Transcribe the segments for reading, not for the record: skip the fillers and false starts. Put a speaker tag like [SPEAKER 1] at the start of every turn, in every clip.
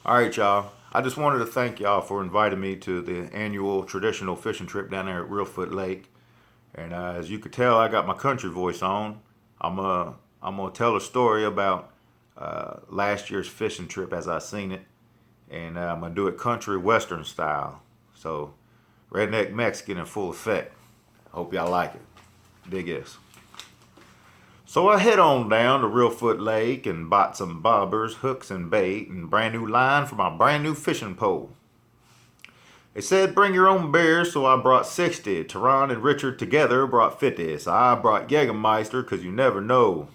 [SPEAKER 1] All right, y'all. I just wanted to thank y'all for inviting me to the annual traditional fishing trip down there at Reelfoot Lake. And as you could tell, I got my country voice on. I'm uh, I'm gonna tell a story about last year's fishing trip as I seen it, and I'm gonna do it country western style. So, Redneck Mexican in full effect. Hope y'all like it. Dig this. So I head on down to Reelfoot Lake and bought some bobbers, hooks, and bait, and brand new line for my brand new fishing pole. They said bring your own beer, so I brought 60. Teron and Richard together brought 50, so I brought Jägermeister, cause you never know.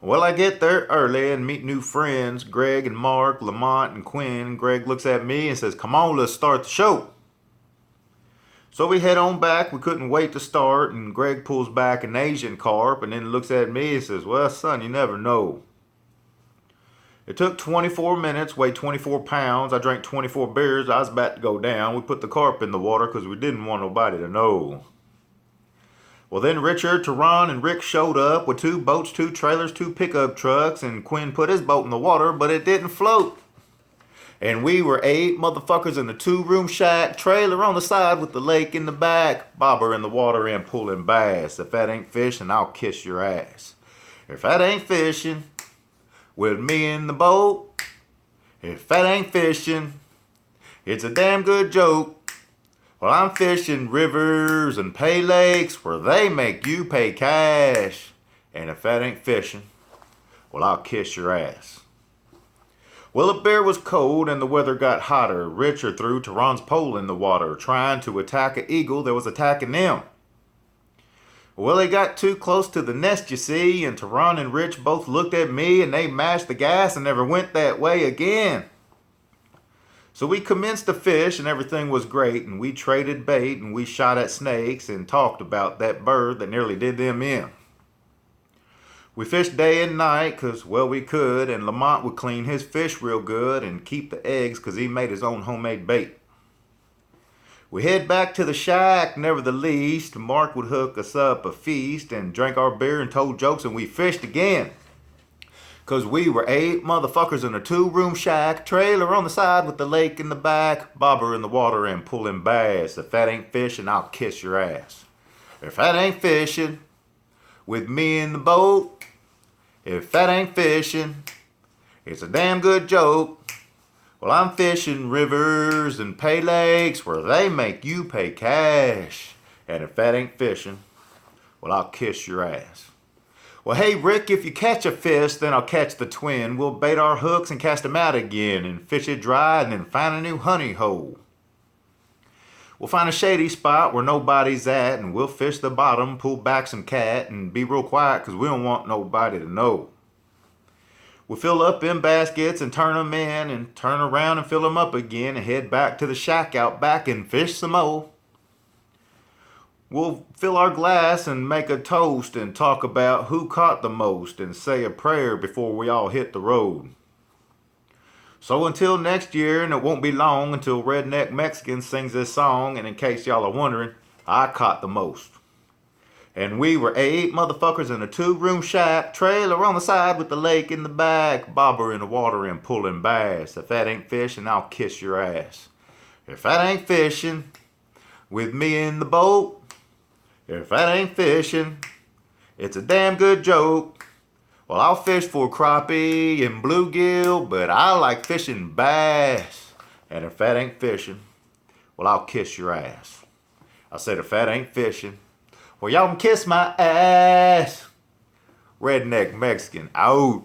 [SPEAKER 1] Well, I get there early and meet new friends, Greg and Mark, Lamont and Quinn. Greg looks at me and says, come on, let's start the show. So we head on back. We couldn't wait to start, and Greg pulls back an Asian carp and then looks at me and says, well, son, you never know. It took 24 minutes, weighed 24 pounds. I drank 24 beers. I was about to go down. We put the carp in the water because we didn't want nobody to know. Well, then Richard, Teron, and Rick showed up with 2 boats, 2 trailers, 2 pickup trucks, and Quinn put his boat in the water, but it didn't float. And we were 8 motherfuckers in a 2-room shack, trailer on the side with the lake in the back, bobber in the water and pulling bass. If that ain't fishing, I'll kiss your ass. If that ain't fishing, with me in the boat, if that ain't fishing, it's a damn good joke. Well, I'm fishing rivers and pay lakes where they make you pay cash. And if that ain't fishing, well, I'll kiss your ass. Well, the bear was cold and the weather got hotter. Richard threw Teron's pole in the water, trying to attack an eagle that was attacking them. Well, they got too close to the nest, you see, and Teron and Rich both looked at me and they mashed the gas and never went that way again. So we commenced to fish and everything was great, and we traded bait and we shot at snakes and talked about that bird that nearly did them in. We fished day and night 'cause, well, we could, and Lamont would clean his fish real good and keep the eggs 'cause he made his own homemade bait. We head back to the shack, never the least. Mark would hook us up a feast and drank our beer and told jokes, and we fished again. 'Cause we were 8 motherfuckers in a 2-room shack, trailer on the side with the lake in the back, bobber in the water and pulling bass. If that ain't fishing, I'll kiss your ass. If that ain't fishing, with me in the boat, if that ain't fishing, it's a damn good joke. Well, I'm fishing rivers and pay lakes where they make you pay cash. And if that ain't fishing, well, I'll kiss your ass. Well, hey, Rick, if you catch a fish, then I'll catch the twin. We'll bait our hooks and cast them out again and fish it dry and then find a new honey hole. We'll find a shady spot where nobody's at, and we'll fish the bottom, pull back some cat, and be real quiet 'cause we don't want nobody to know. We'll fill up in baskets and turn them in, and turn around and fill them up again, and head back to the shack out back and fish some more. We'll fill our glass and make a toast and talk about who caught the most and say a prayer before we all hit the road. So until next year, and it won't be long until Redneck Mexican sings this song, and in case y'all are wondering, I caught the most. And we were 8 motherfuckers in a 2-room shack, trailer on the side with the lake in the back, bobber in the water and pulling bass. If that ain't fishing, I'll kiss your ass. If that ain't fishing, with me in the boat, if that ain't fishing, it's a damn good joke. Well, I'll fish for crappie and bluegill, but I like fishing bass. And if that ain't fishing, well, I'll kiss your ass. I said, if that ain't fishing, well, y'all can kiss my ass. Redneck Mexican out.